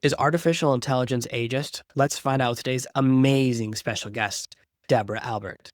Is artificial intelligence ageist? Let's find out with today's amazing special guest, Debra Albert.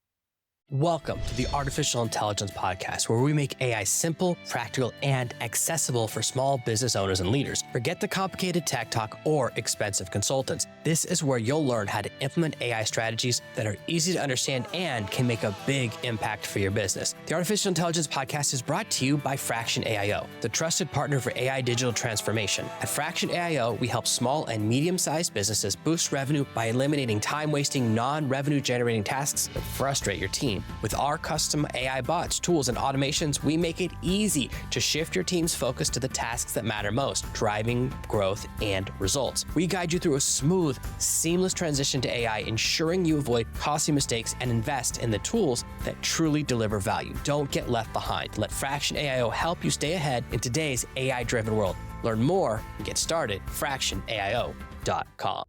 Welcome to the Artificial Intelligence Podcast, where we make AI simple, practical, and accessible for small business owners and leaders. Forget the complicated tech talk or expensive consultants. This is where you'll learn how to implement AI strategies that are easy to understand and can make a big impact for your business. The Artificial Intelligence Podcast is brought to you by Fraction AIO, the trusted partner for AI digital transformation. At Fraction AIO, we help small and medium-sized businesses boost revenue by eliminating time-wasting, non-revenue generating tasks that frustrate your team. With our custom AI bots, tools, and automations, we make it easy to shift your team's focus to the tasks that matter most, driving growth and results. We guide you through a smooth, seamless transition to AI, ensuring you avoid costly mistakes and invest in the tools that truly deliver value. Don't get left behind. Let Fraction AIO help you stay ahead in today's AI-driven world. Learn more and get started at fractionaio.com.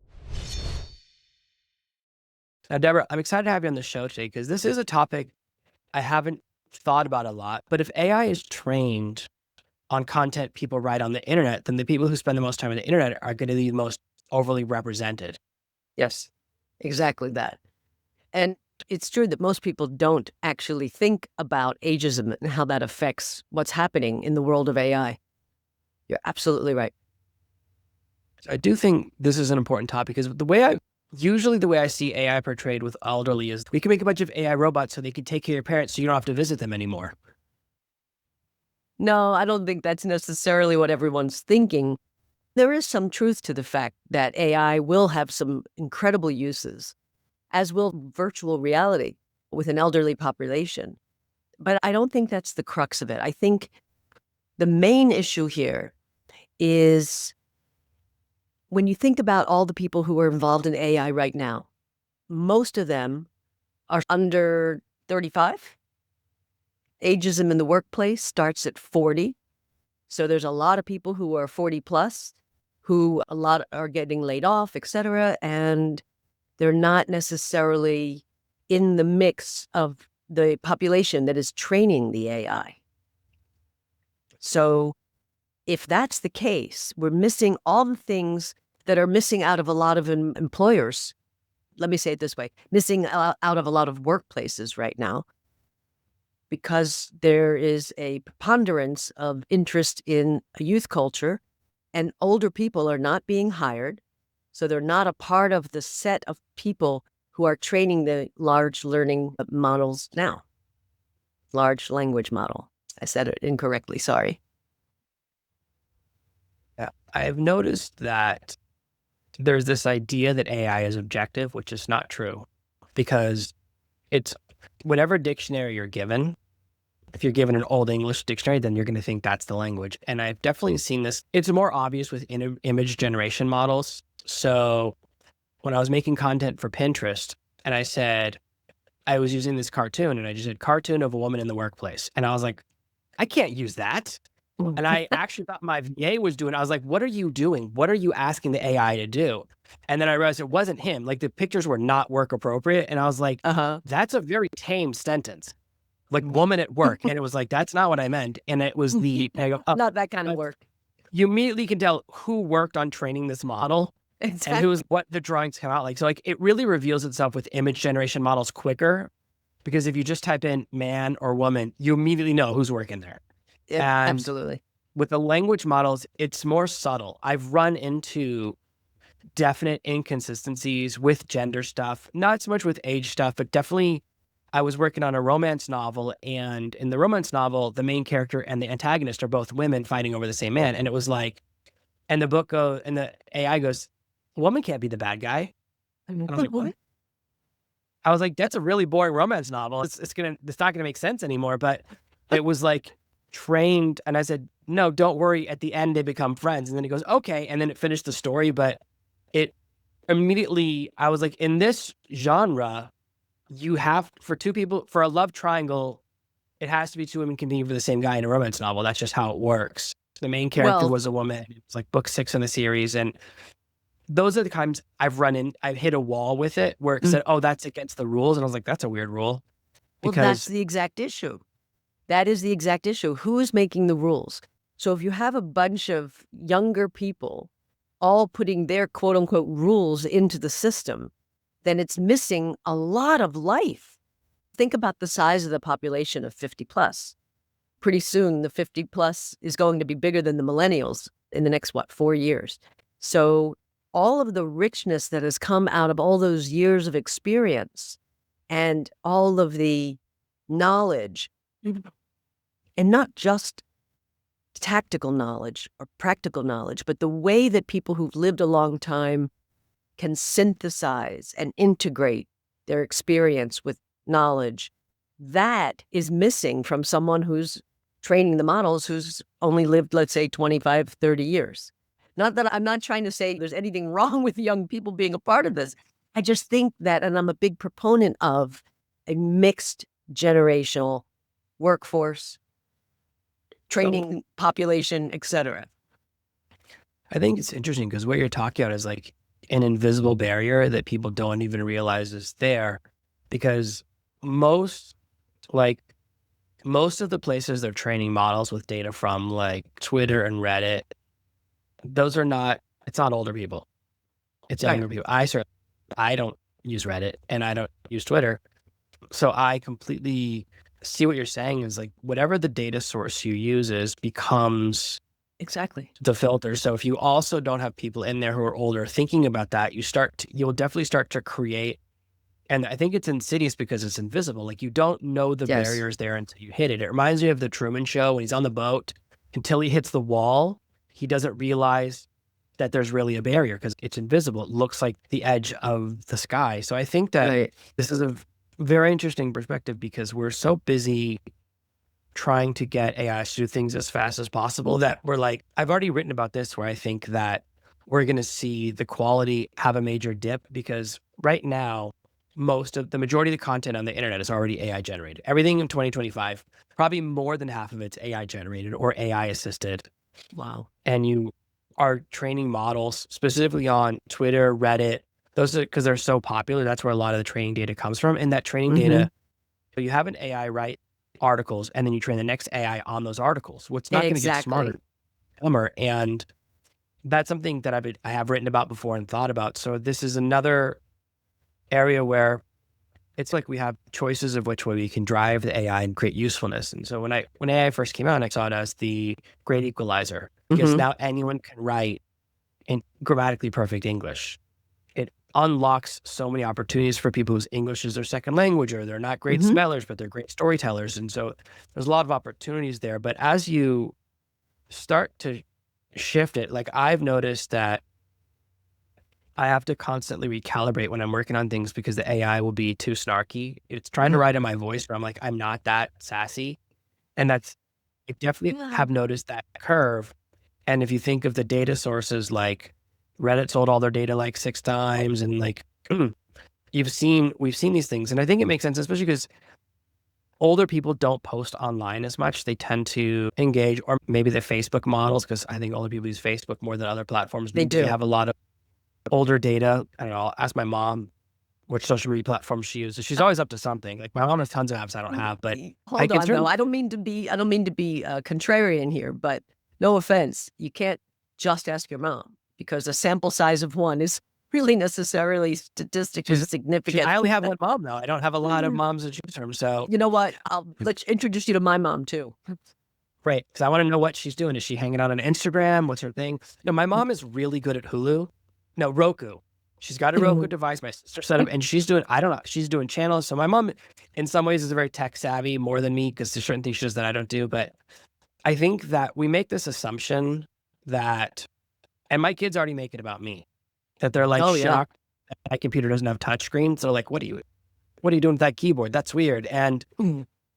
Now, Debra, I'm excited to have you on the show today because this is a topic I haven't thought about a lot. But if AI is trained on content people write on the internet, then the people who spend the most time on the internet are going to be the most overly represented. Yes, exactly that. And it's true that most people don't actually think about ageism and how that affects what's happening in the world of AI. You're absolutely right. I do think this is an important topic because usually the way I see AI portrayed with elderly is we can make a bunch of AI robots so they can take care of your parents so you don't have to visit them anymore. No, I don't think that's necessarily what everyone's thinking. There is some truth to the fact that AI will have some incredible uses, as will virtual reality with an elderly population. But I don't think that's the crux of it. I think the main issue here is when you think about all the people who are involved in AI right now, most of them are under 35. Ageism in the workplace starts at 40. So there's a lot of people who are 40 plus, who a lot are getting laid off, et cetera, and they're not necessarily in the mix of the population that is training the AI. So if that's the case, we're missing all the things that are missing out of a lot of employers. Let me say it this way, missing out of a lot of workplaces right now, because there is a preponderance of interest in a youth culture and older people are not being hired. So they're not a part of the set of people who are training the large learning models now. Large language model. I said it incorrectly, sorry. Yeah, I've noticed that there's this idea that AI is objective, which is not true because it's whatever dictionary you're given. If you're given an old English dictionary, then you're going to think that's the language. And I've definitely seen this. It's more obvious with image generation models. So when I was making content for Pinterest and I said, I was using this cartoon and I just said cartoon of a woman in the workplace. And I was like, I can't use that. And I actually thought my VA was doing it. I was like, what are you doing? What are you asking the AI to do? And then I realized it wasn't him. Like the pictures were not work appropriate. And I was like, that's a very tame sentence. Like woman at work. And it was like, that's not what I meant. And it was not that kind of work. You immediately can tell who worked on training this model and what the drawings come out like. So like it really reveals itself with image generation models quicker because if you just type in man or woman, you immediately know who's working there. Yeah, absolutely. With the language models, it's more subtle. I've run into definite inconsistencies with gender stuff, not so much with age stuff, but definitely I was working on a romance novel, and in the romance novel, the main character and the antagonist are both women fighting over the same man. And it was like, and the AI goes, a woman can't be the bad guy. And I was like, what? I was like, that's a really boring romance novel. It's not gonna make sense anymore. But it was like trained, and I said, no, don't worry. At the end, they become friends. And then he goes, okay. And then it finished the story, but it immediately, I was like, in this genre, you have, for two people, for a love triangle, it has to be two women competing for the same guy in a romance novel. That's just how it works. The main character was a woman. It's like book 6 in the series. And those are the times I've hit a wall with it where it said, oh, that's against the rules. And I was like, that's a weird rule. Well, that's the exact issue. That is the exact issue. Who is making the rules? So if you have a bunch of younger people all putting their quote unquote rules into the system, then it's missing a lot of life. Think about the size of the population of 50 plus. Pretty soon, the 50 plus is going to be bigger than the millennials in the next, 4 years. So all of the richness that has come out of all those years of experience and all of the knowledge, and not just tactical knowledge or practical knowledge, but the way that people who've lived a long time can synthesize and integrate their experience with knowledge, that is missing from someone who's training the models who's only lived, let's say, 25, 30 years. Not that I'm not trying to say there's anything wrong with young people being a part of this. I just think that, and I'm a big proponent of a mixed generational workforce, training population, et cetera. I think it's interesting because what you're talking about is like an invisible barrier that people don't even realize is there, because most of the places they're training models with data from, like Twitter and Reddit, it's not older people. It's younger people. I don't use Reddit and I don't use Twitter. So I completely see what you're saying is like whatever the data source you uses becomes exactly the filter. So if you also don't have people in there who are older thinking about that, you'll definitely start to create. And I think it's insidious because it's invisible. Like you don't know the barriers there until you hit it. It reminds me of the Truman Show when he's on the boat. Until he hits the wall, he doesn't realize that there's really a barrier because it's invisible. It looks like the edge of the sky. So I think that this is a very interesting perspective because we're so busy trying to get AI to do things as fast as possible that we're like, I've already written about this where I think that we're going to see the quality have a major dip because right now, the majority of the content on the internet is already AI generated. Everything in 2025, probably more than half of it's AI generated or AI assisted. Wow. And you are training models specifically on Twitter, Reddit. Those are because they're so popular. That's where a lot of the training data comes from. And that training data, so you have an AI write articles and then you train the next AI on those articles. What's not going to get smarter, dumber. And that's something that I have written about before and thought about. So this is another area where it's like we have choices of which way we can drive the AI and create usefulness. And so when AI first came out, I saw it as the great equalizer because now anyone can write in grammatically perfect English. It unlocks so many opportunities for people whose English is their second language or they're not great spellers, but they're great storytellers. And so there's a lot of opportunities there. But as you start to shift it, like I've noticed that I have to constantly recalibrate when I'm working on things because the AI will be too snarky. It's trying to write in my voice where I'm like, I'm not that sassy. And I definitely have noticed that curve. And if you think of the data sources, like Reddit sold all their data like 6 times and like, we've seen these things. And I think it makes sense, especially because older people don't post online as much. They tend to engage, or maybe the Facebook models, because I think older people use Facebook more than other platforms. They do. They have a lot of older data. I don't know. I'll ask my mom which social media platform she uses. She's always up to something. Like my mom has tons of apps I don't have, but hold on though. I don't mean to be contrarian here, but no offense. You can't just ask your mom because a sample size of one is really necessarily statistically significant. I only have one mom though. I don't have a lot of moms to choose from. So you know what? Let's introduce you to my mom too. Right. Because I want to know what she's doing. Is she hanging out on Instagram? What's her thing? No, my mom is really good at Roku. She's got a Roku device. My sister set up, and she's doing, I don't know, she's doing channels. So my mom, in some ways, is very tech savvy more than me because there's certain things she does that I don't do. But I think that we make this assumption that, and my kids already make it about me, that they're like shocked that my computer doesn't have touchscreens. They're like, what are you doing with that keyboard? That's weird. And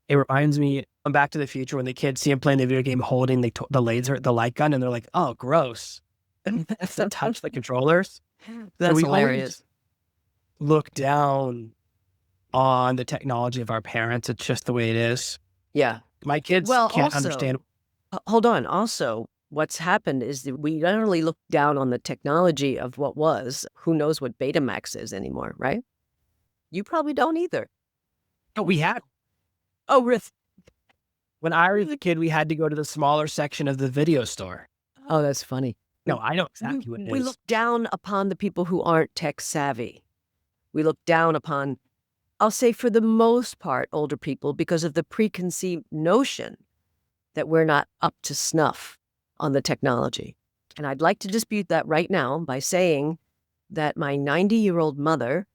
it reminds me of Back to the Future when the kids see him playing the video game holding the light gun, and they're like, oh, gross. And that's to touch the controllers. That's hilarious. Look down on the technology of our parents. It's just the way it is. Yeah. My kids can't understand. Hold on. Also, what's happened is that we not only look down on the technology of what was, who knows what Betamax is anymore, right? You probably don't either. No, we had. Oh, really? When I was a kid, we had to go to the smaller section of the video store. Oh, that's funny. No, I know We, exactly what it we is. look down upon the people who aren't tech savvy. We look down upon, I'll say for the most part, older people because of the preconceived notion that we're not up to snuff on the technology. And I'd like to dispute that right now by saying that my 90-year-old mother,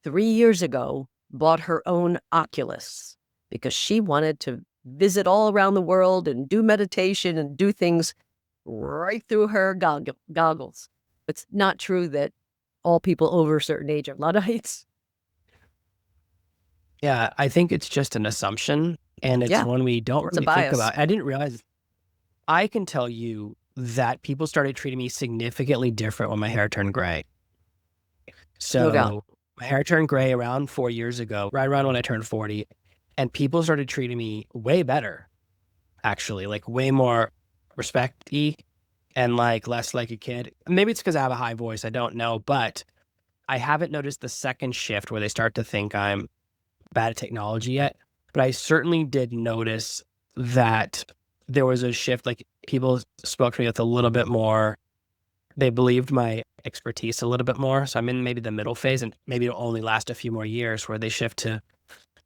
3 years ago, bought her own Oculus because she wanted to visit all around the world and do meditation and do things right through her goggles. It's not true that all people over a certain age are Luddites. Yeah, I think it's just an assumption, and it's Yeah, one we don't it's a really think bias. about. I didn't realize. I can tell you that people started treating me significantly different when my hair turned gray. No doubt. So my hair turned gray around 4 years ago, right around when I turned 40, and people started treating me way better, actually, like way more respect-y and like less like a kid. Maybe it's because I have a high voice, I don't know, but I haven't noticed the second shift where they start to think I'm bad at technology yet. But I certainly did notice that there was a shift. Like people spoke to me with a little bit more, they believed my expertise a little bit more. So I'm in maybe the middle phase, and maybe it'll only last a few more years where they shift to,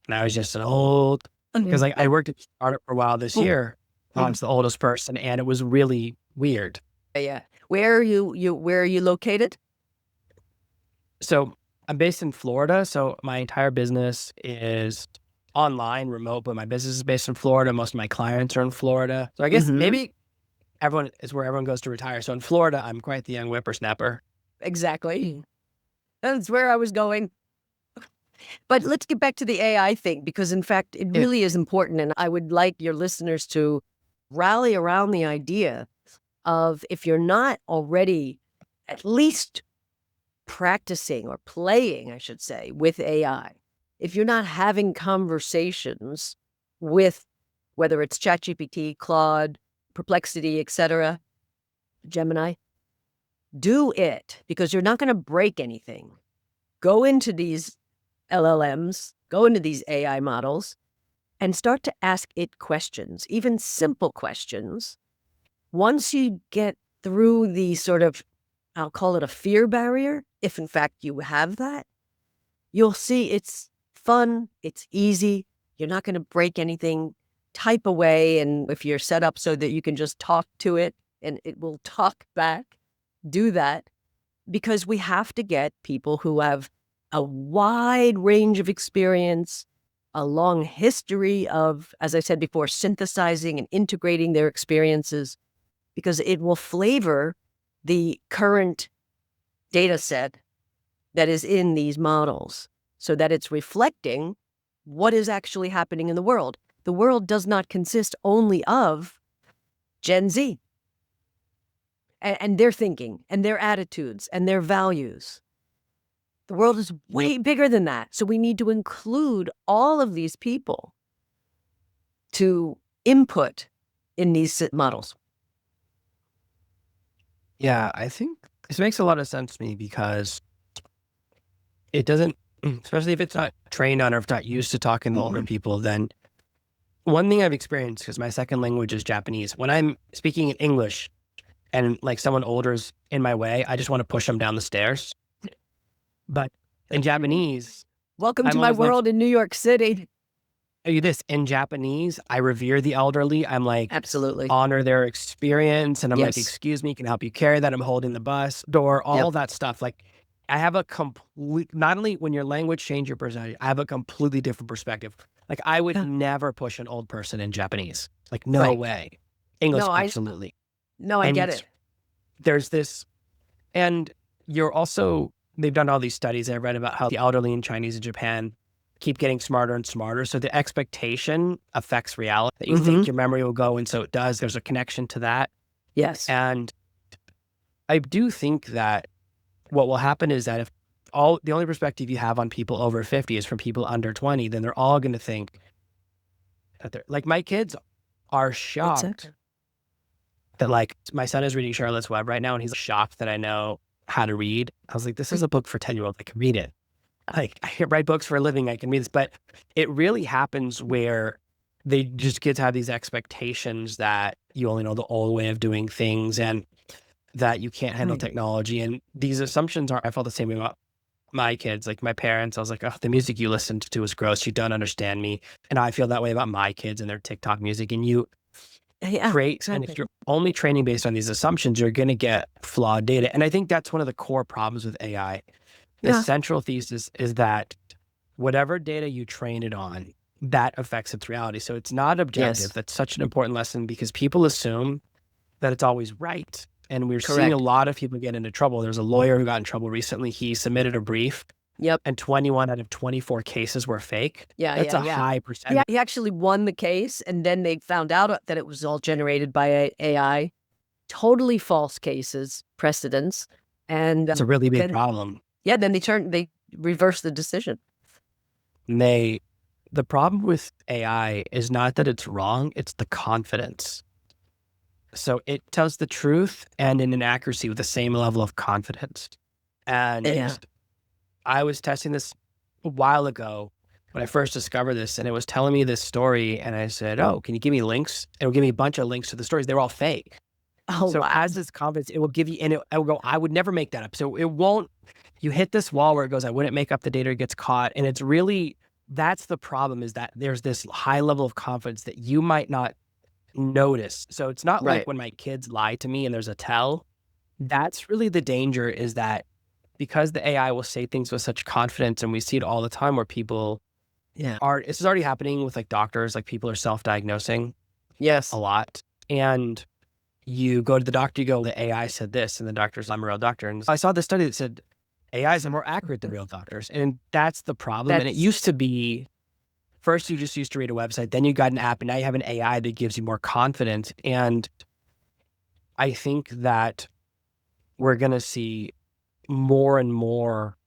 and I was just an old, because like I worked at a startup for a while this year. I was the oldest person, and it was really weird. Yeah. Where are you located? So I'm based in Florida. So my entire business is online, remote, but my business is based in Florida. Most of my clients are in Florida. So I guess maybe everyone is where everyone goes to retire. So in Florida, I'm quite the young whippersnapper. Exactly. That's where I was going. But let's get back to the AI thing, because in fact, it really is important. And I would like your listeners to rally around the idea of, if you're not already at least practicing or playing, I should say, with AI, if you're not having conversations with, whether it's ChatGPT, Claude, Perplexity, etc., Gemini, do it, because you're not going to break anything. Go into these LLMs, go into these AI models, and start to ask it questions, even simple questions. Once you get through the sort of, I'll call it a fear barrier, if in fact you have that, you'll see it's fun, it's easy, you're not going to break anything. Type away, and if you're set up so that you can just talk to it and it will talk back, do that, because we have to get people who have a wide range of experience, a long history of, as I said before, synthesizing and integrating their experiences, because it will flavor the current data set that is in these models so that it's reflecting what is actually happening in the world. The world does not consist only of Gen Z and their thinking and their attitudes and their values. The world is way bigger than that. So we need to include all of these people to input in these models. Yeah, I think this makes a lot of sense to me, because it doesn't, especially if it's not trained on or if it's not used to talking to older people, then one thing I've experienced, because my second language is Japanese, when I'm speaking in English and like someone older is in my way, I just want to push them down the stairs. But in Japanese, Welcome I'm to my always like, world in New York City. tell you this, in Japanese, I revere the elderly. I'm like, Absolutely. honor their experience. And I'm like, Yes. excuse me, can I help you carry that? I'm holding the bus door, all that stuff. Like, I have a complete, not only when your language change your personality, I have a completely different perspective. Like, I would never push an old person in Japanese. Like, no way. English, absolutely. I get it. There's this, and you're also, they've done all these studies. I read about how the elderly in Chinese and Japan keep getting smarter and smarter. So the expectation affects reality. That you think your memory will go, and so it does. There's a connection to that. Yes. And I do think that what will happen is that if the only perspective you have on people over 50 is from people under 20, then they're all going to think that they're like, my kids are shocked that like my son is reading Charlotte's Web right now, and he's shocked that I know how to read. I was like, this is a book for 10-year-olds. I can read it. Like, I write books for a living. I can read this. But it really happens where kids have these expectations that you only know the old way of doing things. And that you can't handle Right. technology. And these assumptions I felt the same way about my kids, like my parents. I was like, oh, the music you listened to is gross. You don't understand me. And I feel that way about my kids and their TikTok music. And you Yeah, and if exactly. you're only training based on these assumptions, you're going to get flawed data. And I think that's one of the core problems with AI. The Yeah. central thesis is that whatever data you train it on, that affects its reality. So it's not objective. Yes. That's such an important lesson because people assume that it's always right. And we're seeing a Correct. lot of people get into trouble. There's a lawyer who got in trouble recently. He submitted a brief Yep. and 21 out of 24 cases were fake. Yeah, That's yeah, a yeah. high Yeah, percentage. he actually won the case, and then they found out that it was all generated by AI. Totally false cases, precedents, and It's a really big then problem. then they reversed the decision. And the problem with AI is not that it's wrong, it's the confidence. So it tells the truth and in an accuracy with the same level of confidence. And Yeah. I was testing this a while ago when I first discovered this, and it was telling me this story. And I said, oh, can you give me links? It will give me a bunch of links to the stories. They were all fake. Oh, So wow. as this confidence, it will give you, and it will go, I would never make that up. So it won't, you hit this wall where it goes, I wouldn't make up the data, it gets caught. And it's really, that's the problem, is that there's this high level of confidence that you might not notice. So it's not like Right. when my kids lie to me and there's a tell. That's really the danger, is that because the AI will say things with such confidence, and we see it all the time where people Yeah. this is already happening with like doctors, like people are self-diagnosing Yes. a lot. And you go to the doctor, you go, the AI said this, and the doctor's, I'm a real doctor. And I saw this study that said AIs are more accurate than real doctors. And that's the problem. And it That's used to be, first you just used to read a website, then you got an app, and now you have an AI that gives you more confidence. And I think that we're going to see more and more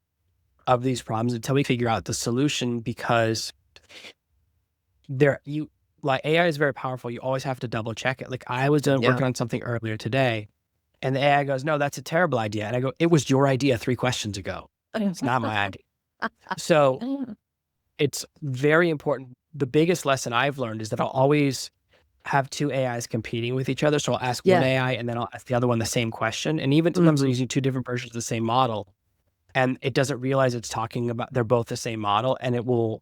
of these problems until we figure out the solution, because like AI is very powerful. You always have to double check it. Like I was yeah. working on something earlier today, and the AI goes, no, that's a terrible idea. And I go, it was your idea 3 questions ago. It's not my idea. So it's very important. The biggest lesson I've learned is that I'll always have 2 AIs competing with each other. So I'll ask one Yeah. AI and then I'll ask the other one the same question. And even sometimes I'm using 2 different versions of the same model, and it doesn't realize it's talking about, they're both the same model, and it will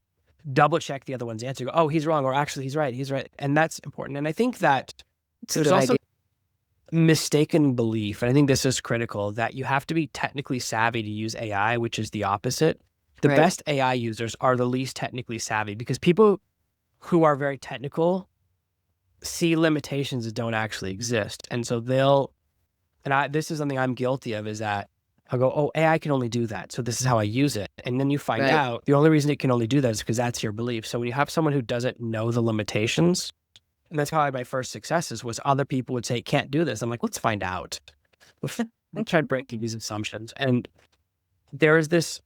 double check the other one's answer. Go, oh, he's wrong, or actually he's right. He's right. And that's important. And I think that It's a there's good also idea. mistaken belief, and I think this is critical, that you have to be technically savvy to use AI, which is the opposite. The Right. best AI users are the least technically savvy, because people who are very technical see limitations that don't actually exist. And so this is something I'm guilty of, is that I'll go, oh, AI can only do that, so this is how I use it. And then you find Right. out the only reason it can only do that is because that's your belief. So when you have someone who doesn't know the limitations, and that's how I had my first successes, was other people would say, can't do this. I'm like, let's find out. Let's try breaking these assumptions. And there is this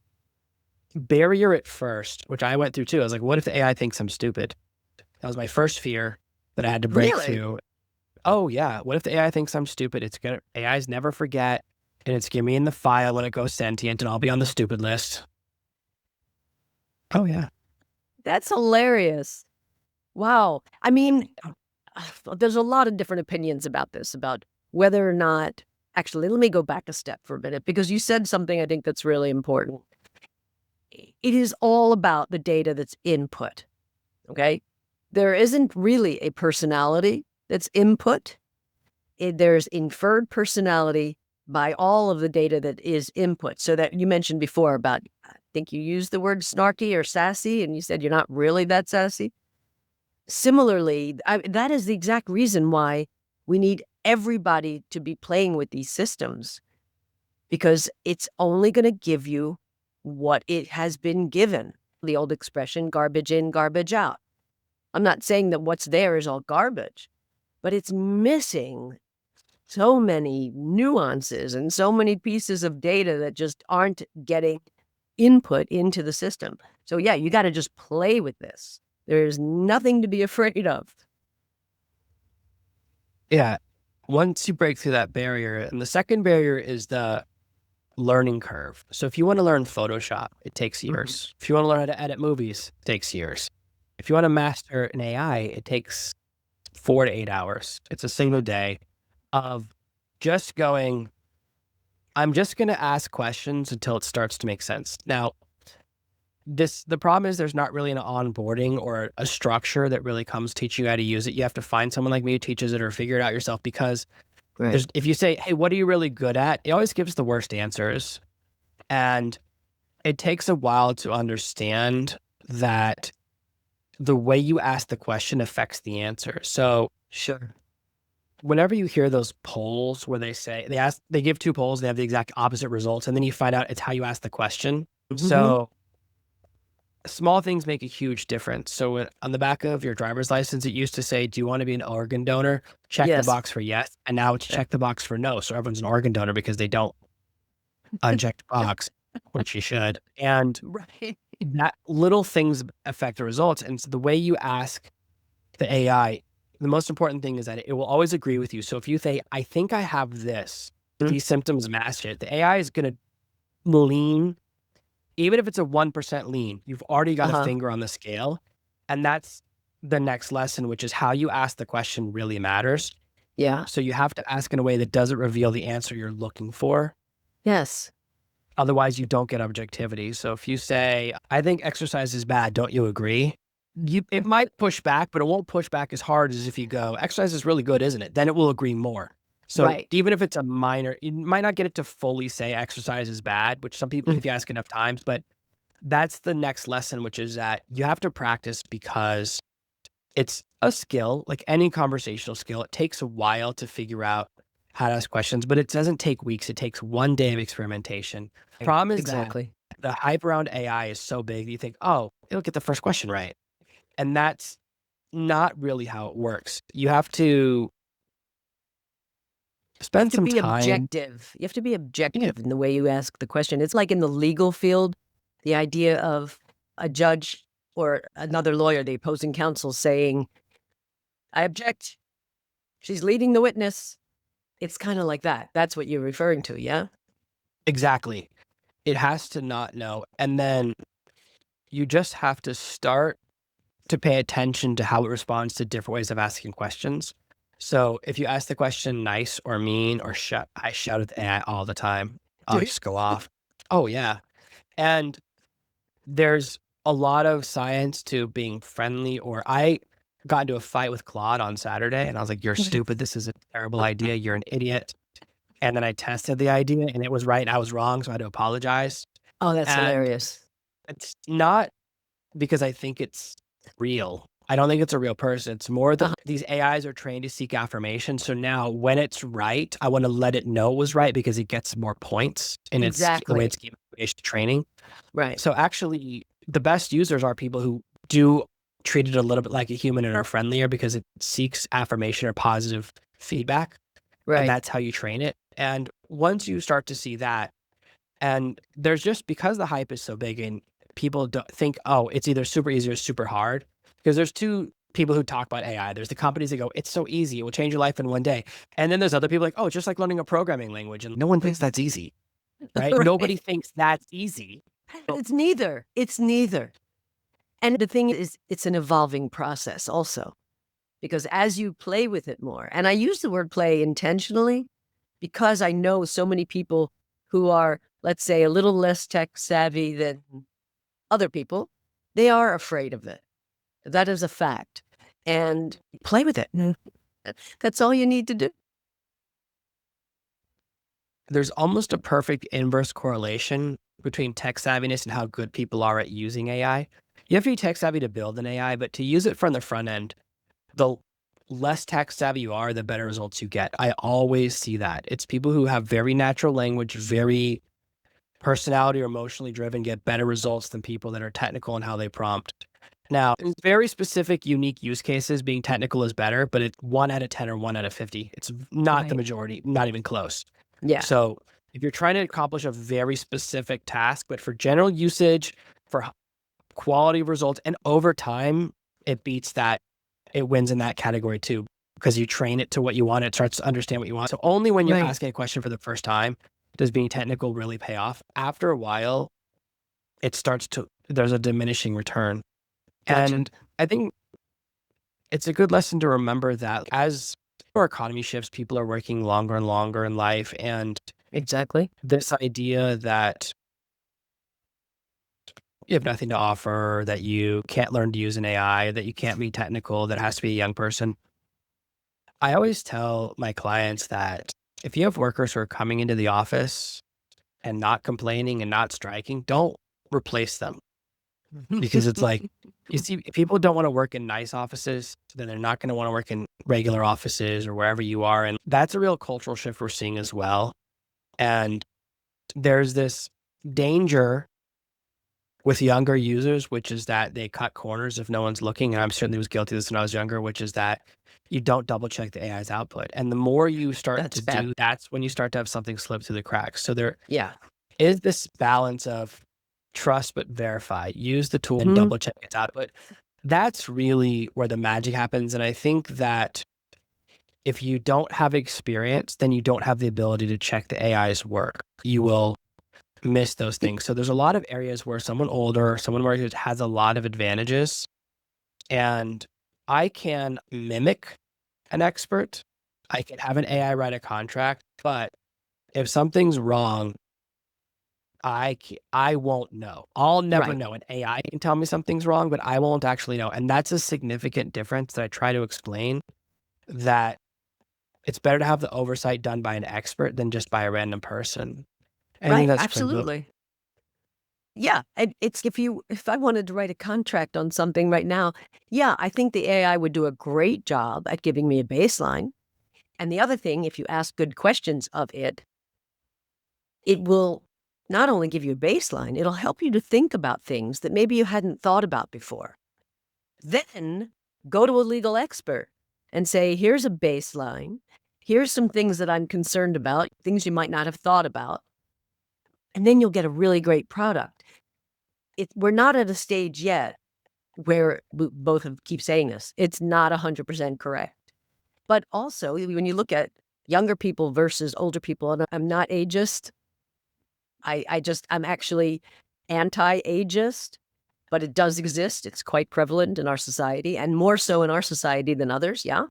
barrier at first, which I went through too. I was like, what if the AI thinks I'm stupid? That was my first fear that I had to break Really? through. Oh yeah, what if the AI thinks I'm stupid? AIs never forget, and it's gonna be in the file when it goes sentient, and I'll be on the stupid list. Oh yeah. That's hilarious. Wow. I mean, there's a lot of different opinions about this, about whether or not, actually, let me go back a step for a minute, because you said something I think that's really important. It is all about the data that's input, okay? There isn't really a personality that's input. There's inferred personality by all of the data that is input. So that you mentioned before about, I think you used the word snarky or sassy, and you said you're not really that sassy. Similarly, that is the exact reason why we need everybody to be playing with these systems, because it's only going to give you what it has been given. The old expression, garbage in, garbage out. I'm not saying that what's there is all garbage, but it's missing so many nuances and so many pieces of data that just aren't getting input into the system. So yeah, you got to just play with this. There's nothing to be afraid of. Yeah. Once you break through that barrier, and the second barrier is the learning curve. So if you want to learn Photoshop, it takes years. If you want to learn how to edit movies, it takes years. If you want to master an AI, it takes 4 to 8 hours. It's a single day of just going, I'm just going to ask questions until it starts to make sense. Now, the problem is there's not really an onboarding or a structure that really comes teaching you how to use it. You have to find someone like me who teaches it or figure it out yourself, because Right. if you say, hey, what are you really good at? It always gives the worst answers. And it takes a while to understand that the way you ask the question affects the answer. So Sure. whenever you hear those polls where they give two polls, they have the exact opposite results, and then you find out it's how you ask the question. Mm-hmm. So small things make a huge difference. So on the back of your driver's license, it used to say, do you want to be an organ donor? Check the Yes. box for yes. And now it's Yeah. check the box for no. So everyone's an organ donor because they don't uncheck the box, which you should. And Right. that little things affect the results. And so the way you ask the AI, the most important thing is that it will always agree with you. So if you say, I think I have this, these symptoms match it, the AI is going to lean. Even if it's a 1% lean, you've already got a Uh-huh. finger on the scale. And that's the next lesson, which is how you ask the question really matters. Yeah. So you have to ask in a way that doesn't reveal the answer you're looking for. Yes. Otherwise, you don't get objectivity. So if you say, I think exercise is bad, don't you agree? It might push back, but it won't push back as hard as if you go, exercise is really good, isn't it? Then it will agree more. So Right. even if it's a minor, you might not get it to fully say exercise is bad, which some people, if you ask enough times, but that's the next lesson, which is that you have to practice, because it's a skill, like any conversational skill. It takes a while to figure out how to ask questions, but it doesn't take weeks. It takes one day of experimentation. The problem is that Exactly. the hype around AI is so big that you think, oh, it'll get the first question right. And that's not really how it works. You have to You have spend to some be time. objective. You have to be Yeah, objective in the way you ask the question. It's like in the legal field, the idea of a judge or another lawyer, the opposing counsel saying, I object. She's leading the witness. It's kind of like that. That's what you're referring to, yeah? exactly. It has to not know. And then you just have to start to pay attention to how it responds to different ways of asking questions. So if you ask the question nice or mean or I shout at the AI all the time. I'll just go off. Oh yeah. And there's a lot of science to being friendly, or I got into a fight with Claude on Saturday and I was like, you're stupid. This is a terrible idea. You're an idiot. And then I tested the idea and it was right and I was wrong. So I had to apologize. Oh, that's And hilarious. it's not because I think it's real. I don't think it's a real person. It's more that these AIs are trained to seek affirmation. So now when it's right, I want to let it know it was right because it gets more points in its the way Exactly. it's gamification training. Right. So actually the best users are people who do treat it a little bit like a human and are friendlier because it seeks affirmation or positive feedback. And Right. that's how you train it. And once you start to see that, and there's just, because the hype is so big and people don't think, oh, it's either super easy or super hard, because there's two people who talk about AI. There's the companies that go, it's so easy, it will change your life in one day. And then there's other people like, oh, it's just like learning a programming language. And no one thinks that's easy, right? Right. Nobody thinks that's easy. It's neither. It's neither. And the thing is, it's an evolving process also, because as you play with it more, and I use the word play intentionally because I know so many people who are, let's say, a little less tech savvy than other people, they are afraid of it. That is a fact. And play with it. That's all you need to do. There's almost a perfect inverse correlation between tech savviness and how good people are at using AI. You have to be tech savvy to build an AI, but to use it from the front end, the less tech savvy you are, the better results you get. I always see that. It's people who have very natural language, very personality or emotionally driven get better results than people that are technical in how they prompt. Now, in very specific, unique use cases, being technical is better, but it's 1 out of 10 or 1 out of 50. It's not the Right. majority, not even close. Yeah. So if you're trying to accomplish a very specific task, but for general usage, for quality of results, and over time, it beats that. It wins in that category too, because you train it to what you want. It starts to understand what you want. So only when you're Right. asking a question for the first time does being technical really pay off. After a while, there's a diminishing return. Gotcha. And I think it's a good lesson to remember that as our economy shifts, people are working longer and longer in life. And Exactly. this idea that you have nothing to offer, that you can't learn to use an AI, that you can't be technical, that it has to be a young person. I always tell my clients that if you have workers who are coming into the office and not complaining and not striking, don't replace them. Because it's like, you see, if people don't want to work in nice offices, then they're not going to want to work in regular offices or wherever you are. And that's a real cultural shift we're seeing as well. And there's this danger with younger users, which is that they cut corners if no one's looking. And I'm certainly was guilty of this when I was younger, which is that you don't double check the AI's output. And the more you start That's to bad. do, that's when you start to have something slip through the cracks. So there Yeah. is this balance of trust but verify. Use the tool and Mhm. double check its output. That's really where the magic happens. And I think that if you don't have experience, then you don't have the ability to check the AI's work. You will miss those things. So there's a lot of areas where someone older, someone more experienced has a lot of advantages. And I can mimic an expert. I can have an AI write a contract, but if something's wrong, I won't know. I'll never Right. know. An AI can tell me something's wrong, but I won't actually know. And that's a significant difference that I try to explain, that it's better to have the oversight done by an expert than just by a random person. I think Right. that's critical. Absolutely. Yeah. And it's if I wanted to write a contract on something right now, yeah, I think the AI would do a great job at giving me a baseline. And the other thing, if you ask good questions of it, it will not only give you a baseline, it'll help you to think about things that maybe you hadn't thought about before. Then go to a legal expert and say, here's a baseline. Here's some things that I'm concerned about, things you might not have thought about. And then you'll get a really great product. We're not at a stage yet where we both keep saying this. It's not 100% correct. But also, when you look at younger people versus older people, and I'm not ageist, I'm actually anti-ageist, but it does exist. It's quite prevalent in our society, and more so in our society than others. Yeah.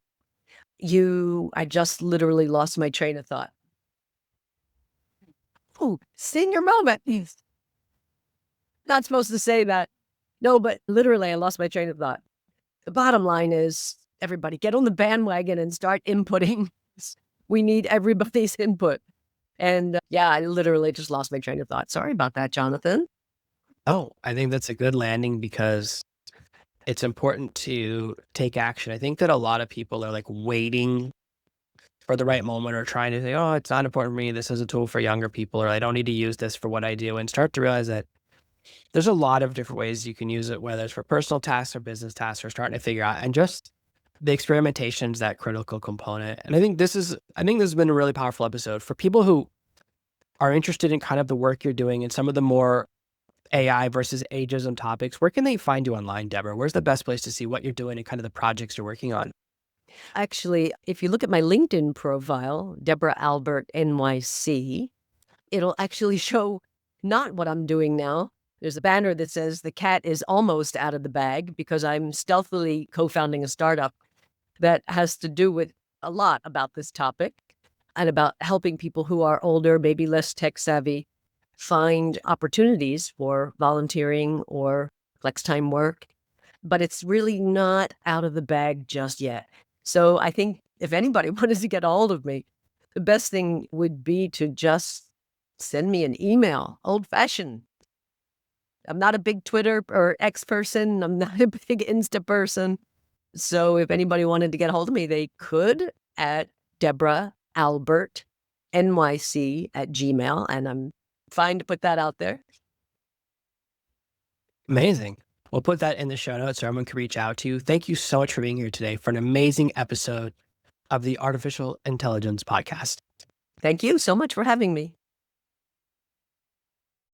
I just literally lost my train of thought. Oh, senior moment. Yes. Not supposed to say that. No, but literally I lost my train of thought. The bottom line is, everybody get on the bandwagon and start inputting. We need everybody's input. And yeah, I literally just lost my train of thought. Sorry about that, Jonathan. Oh, I think that's a good landing because it's important to take action. I think that a lot of people are like waiting for the right moment or trying to say, oh, it's not important for me. This is a tool for younger people, or I don't need to use this for what I do, and start to realize that there's a lot of different ways you can use it, whether it's for personal tasks or business tasks, or starting to figure out, and just the experimentation is that critical component. And I think this has been a really powerful episode for people who are interested in kind of the work you're doing and some of the more AI versus ageism topics. Where can they find you online, Deborah? Where's the best place to see what you're doing and kind of the projects you're working on? Actually, if you look at my LinkedIn profile, Debra Albert NYC, it'll actually show not what I'm doing now. There's a banner that says the cat is almost out of the bag because I'm stealthily co-founding a startup that has to do with a lot about this topic and about helping people who are older, maybe less tech savvy, find opportunities for volunteering or flex time work. But it's really not out of the bag just yet. So I think if anybody wanted to get a hold of me, the best thing would be to just send me an email, old fashioned. I'm not a big Twitter or X person. I'm not a big Insta person. So if anybody wanted to get a hold of me, they could at Debra Albert NYC at Gmail. And I'm fine to put that out there. Amazing. We'll put that in the show notes so everyone can reach out to you. Thank you so much for being here today for an amazing episode of the Artificial Intelligence Podcast. Thank you so much for having me.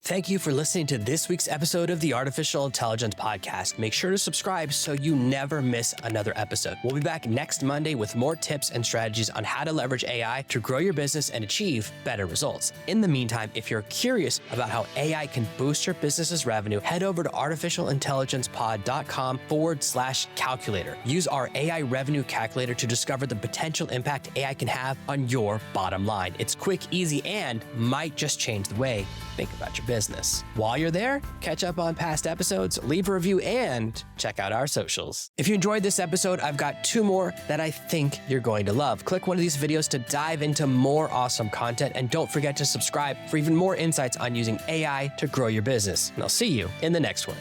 Thank you for listening to this week's episode of the Artificial Intelligence Podcast. Make sure to subscribe so you never miss another episode. We'll be back next Monday with more tips and strategies on how to leverage AI to grow your business and achieve better results. In the meantime, if you're curious about how AI can boost your business's revenue, head over to artificialintelligencepod.com/calculator. Use our AI revenue calculator to discover the potential impact AI can have on your bottom line. It's quick, easy, and might just change the way you think about your business. While you're there, catch up on past episodes, leave a review, and check out our socials. If you enjoyed this episode, I've got 2 more that I think you're going to love. Click one of these videos to dive into more awesome content, and don't forget to subscribe for even more insights on using AI to grow your business. And I'll see you in the next one.